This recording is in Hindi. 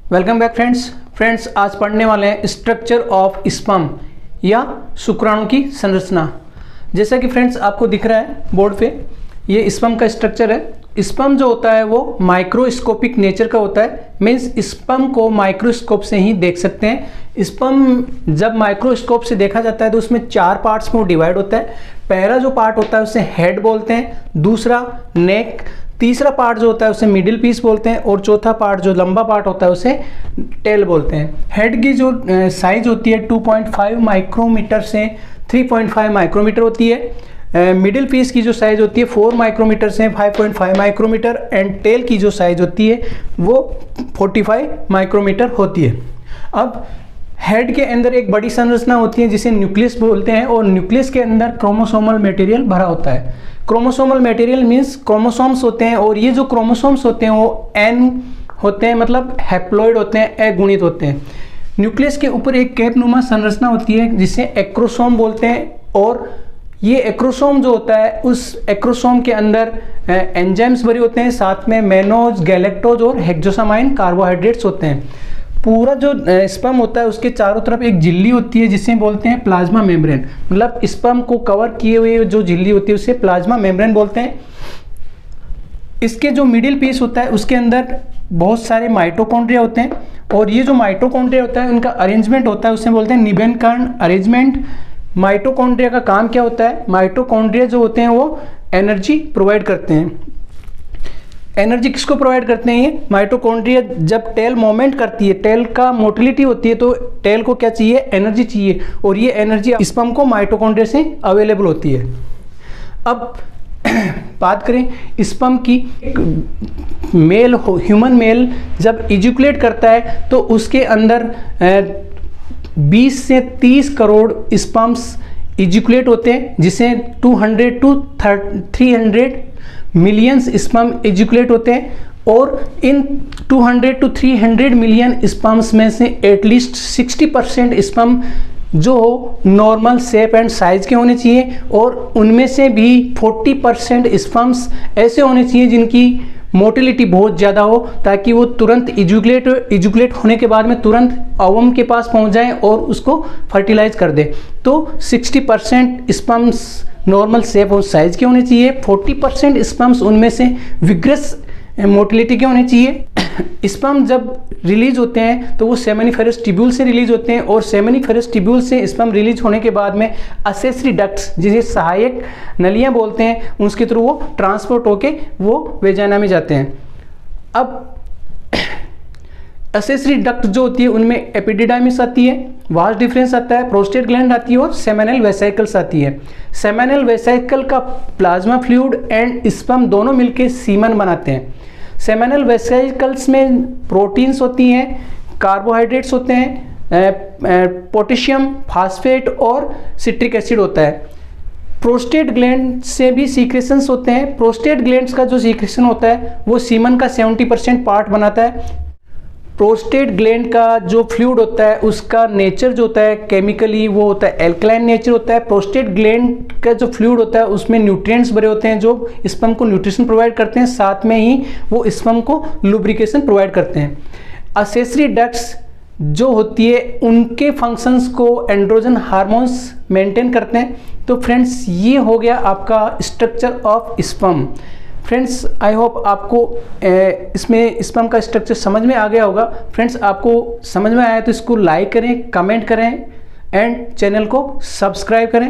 वेलकम बैक फ्रेंड्स आज पढ़ने वाले हैं स्ट्रक्चर ऑफ स्पर्म या शुक्राणु की संरचना। जैसा कि फ्रेंड्स आपको दिख रहा है बोर्ड पे, ये स्पर्म का स्ट्रक्चर है। स्पर्म जो होता है वो माइक्रोस्कोपिक नेचर का होता है, मीन्स स्पर्म को माइक्रोस्कोप से ही देख सकते हैं। स्पर्म जब माइक्रोस्कोप से देखा जाता है तो उसमें 4 पार्ट्स में वो डिवाइड होता है। पहला जो पार्ट होता है उसे हेड बोलते हैं, दूसरा नेक, तीसरा पार्ट जो होता है उसे मिडिल पीस बोलते हैं और चौथा पार्ट जो लंबा पार्ट होता है उसे टेल बोलते हैं। हेड की जो साइज होती है 2.5 माइक्रोमीटर से 3.5 माइक्रोमीटर होती है। मिडिल पीस की जो साइज होती है 4 माइक्रोमीटर से 5.5 माइक्रोमीटर एंड टेल की जो साइज होती है वो 45 माइक्रोमीटर होती है। अब हेड के अंदर एक बड़ी संरचना होती है जिसे न्यूक्लियस बोलते हैं और न्यूक्लियस के अंदर क्रोमोसोमल मटेरियल भरा होता है। क्रोमोसोमल मटेरियल मीन्स क्रोमोसोम्स होते हैं और ये जो क्रोमोसोम्स होते हैं वो एन होते हैं, मतलब हैप्लॉइड होते हैं, अगुणित होते हैं। न्यूक्लियस के ऊपर एक कैपनुमा संरचना होती है जिसे एक्रोसोम बोलते हैं और ये एक्रोसोम जो होता है उस एक्रोसोम के अंदर एंजाइम्स भरे होते हैं, साथ में मेनोज, गैलेक्टोज और हेक्सोसामाइन कार्बोहाइड्रेट्स होते हैं। पूरा जो स्पर्म होता है उसके चारों तरफ एक झिल्ली होती है जिसे बोलते हैं प्लाज्मा मेम्ब्रेन, मतलब स्पर्म को कवर किए हुए जो झिल्ली होती है उसे प्लाज्मा मेम्ब्रेन बोलते हैं। इसके जो मिडिल पीस होता है उसके अंदर बहुत सारे माइटोकॉन्ड्रिया होते हैं और ये जो माइटोकॉन्ड्रिया होता है उनका अरेंजमेंट होता है उसे बोलते हैं निबेनकर्ण अरेंजमेंट। माइटोकॉन्ड्रिया का काम क्या होता है? माइटोकॉन्ड्रिया जो होते हैं वो एनर्जी प्रोवाइड करते हैं। एनर्जी किसको प्रोवाइड करते हैं? ये माइटोकॉन्ड्रिया जब टेल मूवमेंट करती है, टेल का मोटिलिटी होती है तो टेल को क्या चाहिए? एनर्जी चाहिए और ये एनर्जी स्पर्म को माइटोकॉन्ड्रिया से अवेलेबल होती है। अब बात करें स्पर्म की, मेल ह्यूमन मेल जब इजैकुलेट करता है तो उसके अंदर 20 से 30 करोड़ स्पर्म्स इजैकुलेट होते हैं, जिसे 200 to 300 मिलियंस स्पर्म इजैकुलेट होते हैं और इन 200 to 300 मिलियन स्पर्म्स में से एटलीस्ट 60% स्पर्म जो हो नॉर्मल शेप एंड साइज के होने चाहिए और उनमें से भी 40% स्पर्म्स ऐसे होने चाहिए जिनकी मोटिलिटी बहुत ज़्यादा हो, ताकि वो तुरंत इजैकुलेट होने के बाद में तुरंत ओवम के पास पहुंच जाए और उसको फर्टिलाइज कर दे। तो 60% स्पर्म्स नॉर्मल शेप और साइज के होने चाहिए, 40% स्पर्म्स उनमें से विग्रस मोटिलिटी के होने चाहिए। स्पर्म जब रिलीज होते हैं तो वो सेमिनिफेरस ट्यूब्यूल से रिलीज होते हैं और सेमिनिफेरस ट्यूब्यूल से स्पर्म रिलीज होने के बाद में एक्सेसरी डक्ट्स, जिसे सहायक नलियां बोलते हैं, उसके थ्रू वो ट्रांसपोर्ट होके वो वेजाइना में जाते हैं। अब एक्सेसरी डक्ट जो होती है उनमें एपिडिडाइमिस आती है, वास डिफरेंस आता है, प्रोस्टेट ग्लैंड आती है और सेमिनल वेसिकल्स आती है। सेमिनल वेसिकल का प्लाज्मा फ्लूइड एंड स्पर्म दोनों मिलकर सीमन बनाते हैं। सेमिनल वेसिकल्स में प्रोटीन्स होती हैं, कार्बोहाइड्रेट्स होते हैं, पोटेशियम, फास्फेट और सिट्रिक एसिड होता है। प्रोस्टेट ग्लैंड से भी सीक्रेशंस होते हैं। प्रोस्टेट ग्लैंड्स का जो सीक्रेशन होता है वो सीमन का 70% पार्ट बनाता है। प्रोस्टेट ग्लैंड का जो फ्लूइड होता है उसका नेचर जो होता है केमिकली वो होता है एल्कलाइन नेचर होता है। प्रोस्टेट ग्लैंड का जो फ्लूइड होता है उसमें न्यूट्रिएंट्स भरे होते हैं जो स्पर्म को न्यूट्रिशन प्रोवाइड करते हैं, साथ में ही वो स्पर्म को लुब्रिकेशन प्रोवाइड करते हैं। एक्सेसरी डक्ट्स जो होती है उनके फंक्शंस को एंड्रोजन हार्मोन्स मेंटेन करते हैं। तो फ्रेंड्स ये हो गया आपका structure of sperm. Friends I hope आपको इसमें स्पर्म का स्ट्रक्चर समझ में आ गया होगा। फ्रेंड्स आपको समझ में आया तो इसको लाइक करें, कमेंट करें एंड चैनल को सब्सक्राइब करें।